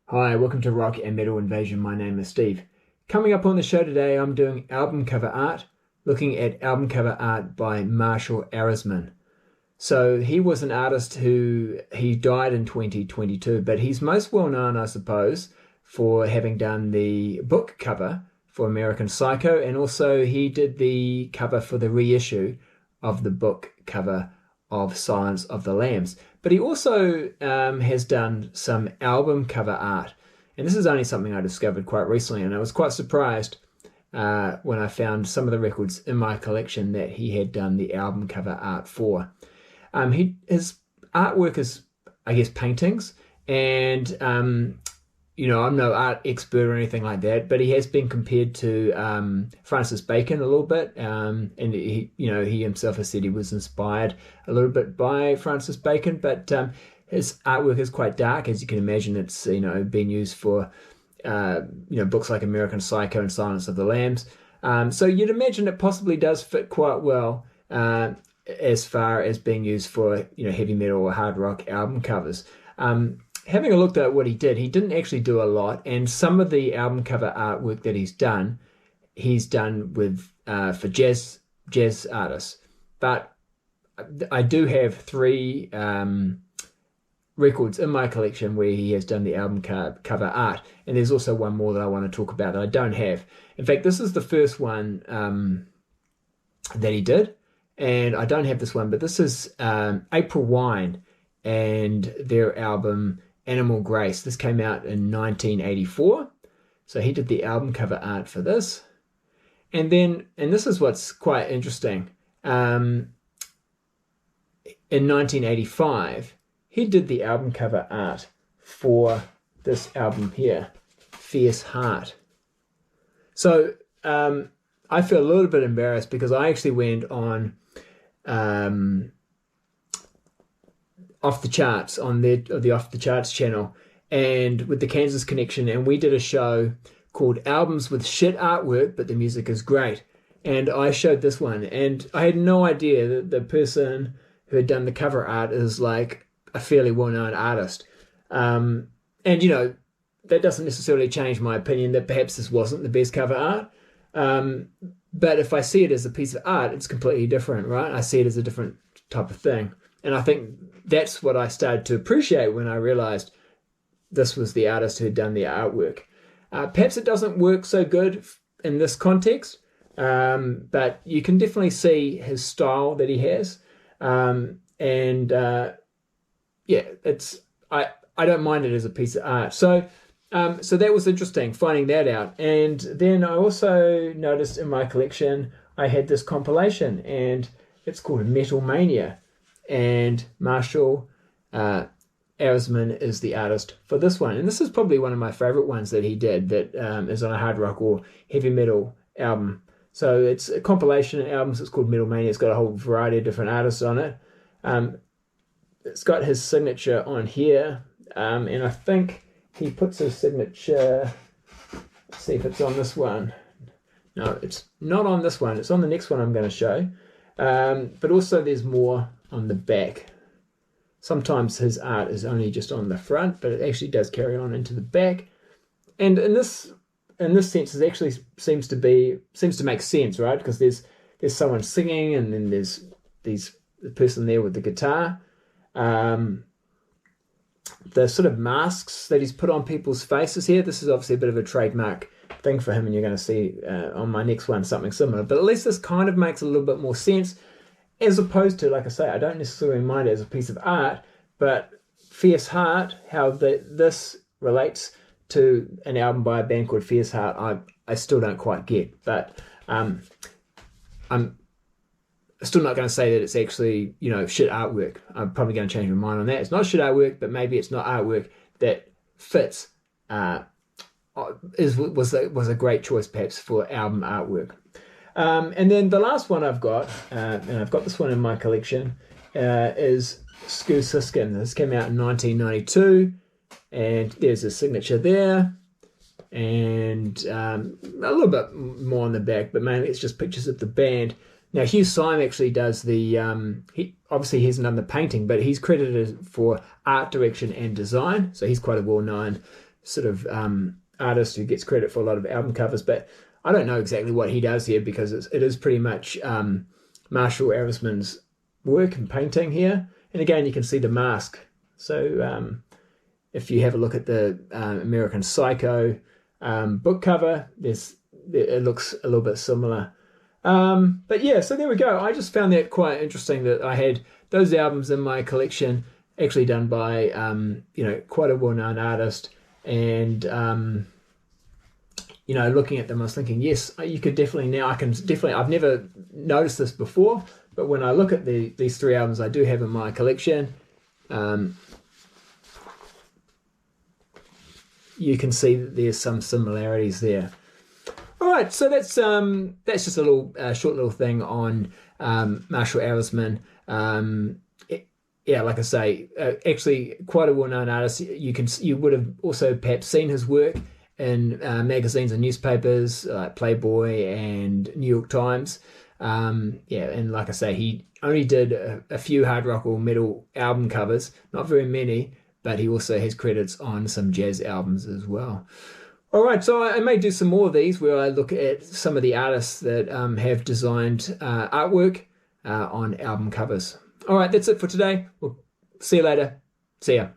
Hi, welcome to Rock and Metal Invasion. My name is Steve. Coming up on the show today, I'm doing album cover art, looking at album cover art by Marshall Arisman. So he was an artist he died in 2022, but he's most well known, I suppose, for having done the book cover for American Psycho, and also he did the cover for the reissue of the book cover of Silence of the Lambs. But he also has done some album cover art. And this is only something I discovered quite recently, and I was quite surprised when I found some of the records in my collection that he had done the album cover art for. His artwork is, I guess, paintings, and I'm no art expert or anything like that, but he has been compared to Francis Bacon a little bit, and he himself has said he was inspired a little bit by Francis Bacon, but his artwork is quite dark, as you can imagine. It's been used for books like American Psycho and Silence of the Lambs, so you'd imagine it possibly does fit quite well as far as being used for heavy metal or hard rock album covers. Having a look at what he didn't actually do a lot, and some of the album cover artwork that he's done with for jazz artists. But I do have 3 records in my collection where he has done the album cover art, and there's also one more that I want to talk about that I don't have. In fact, this is the first one that he did, and I don't have this one, but this is April Wine and their album Animal Grace. This came out in 1984. So he did the album cover art for this. And this is what's quite interesting. In 1985, he did the album cover art for this album here, Fierce Heart. So I feel a little bit embarrassed because I actually went on Off the Charts on the Off the Charts channel, and with the Kansas Connection, and we did a show called Albums with Shit Artwork but the Music is Great, and I showed this one, and I had no idea that the person who had done the cover art is like a fairly well-known artist, and that doesn't necessarily change my opinion that perhaps this wasn't the best cover art, but if I see it as a piece of art, it's completely different, right? I see it as a different type of thing. And I think that's what I started to appreciate when I realized this was the artist who had done the artwork. Perhaps it doesn't work so good in this context, but you can definitely see his style that he has. I don't mind it as a piece of art. So that was interesting, finding that out. And then I also noticed in my collection, I had this compilation, and it's called Metal Mania. And Marshall Arisman is the artist for this one. And this is probably one of my favorite ones that he did that is on a hard rock or heavy metal album. So it's a compilation of albums. It's called Metal Mania. It's got a whole variety of different artists on it. It's got his signature on here. And I think he puts his signature, let's see if it's on this one. No, it's not on this one. It's on the next one I'm going to show. But also there's more on the back. Sometimes his art is only just on the front, but it actually does carry on into the back. And in this sense, it actually seems to make sense, right? Because there's someone singing, and then there's the person there with the guitar. The sort of masks that he's put on people's faces here. This is obviously a bit of a trademark thing for him, and you're going to see on my next one something similar. But at least this kind of makes a little bit more sense. As opposed to, like I say, I don't necessarily mind it as a piece of art, but Fierce Heart, how this relates to an album by a band called Fierce Heart, I still don't quite get. But I'm still not going to say that it's actually, shit artwork. I'm probably going to change my mind on that. It's not shit artwork, but maybe it's not artwork that fits. Was a great choice perhaps for album artwork. And then the last one I've got, and I've got this one in my collection, is Skoo Siskin. This came out in 1992, and there's a signature there. and a little bit more on the back, but mainly it's just pictures of the band. Now, Hugh Syme actually does the, he hasn't done the painting, but he's credited for art direction and design. So he's quite a well-known sort of artist who gets credit for a lot of album covers. But I don't know exactly what he does here, because it is pretty much Marshall Arisman's work and painting here. And again, you can see the mask. So if you have a look at the American Psycho book cover, it looks a little bit similar. But yeah, so there we go. I just found that quite interesting that I had those albums in my collection, actually done by quite a well-known artist. And looking at them, I was thinking, yes, you could definitely now. I've never noticed this before, but when I look at these three albums I do have in my collection, you can see that there's some similarities there. All right, so that's just a little short little thing on Marshall Arisman. Like I say, actually quite a well-known artist. You would have also perhaps seen his work in magazines and newspapers like Playboy and New York Times. And like I say, he only did a few hard rock or metal album covers, not very many, but he also has credits on some jazz albums as well. All right, so I may do some more of these where I look at some of the artists that have designed artwork on album covers. All right, that's it for today. We'll see you later. See ya.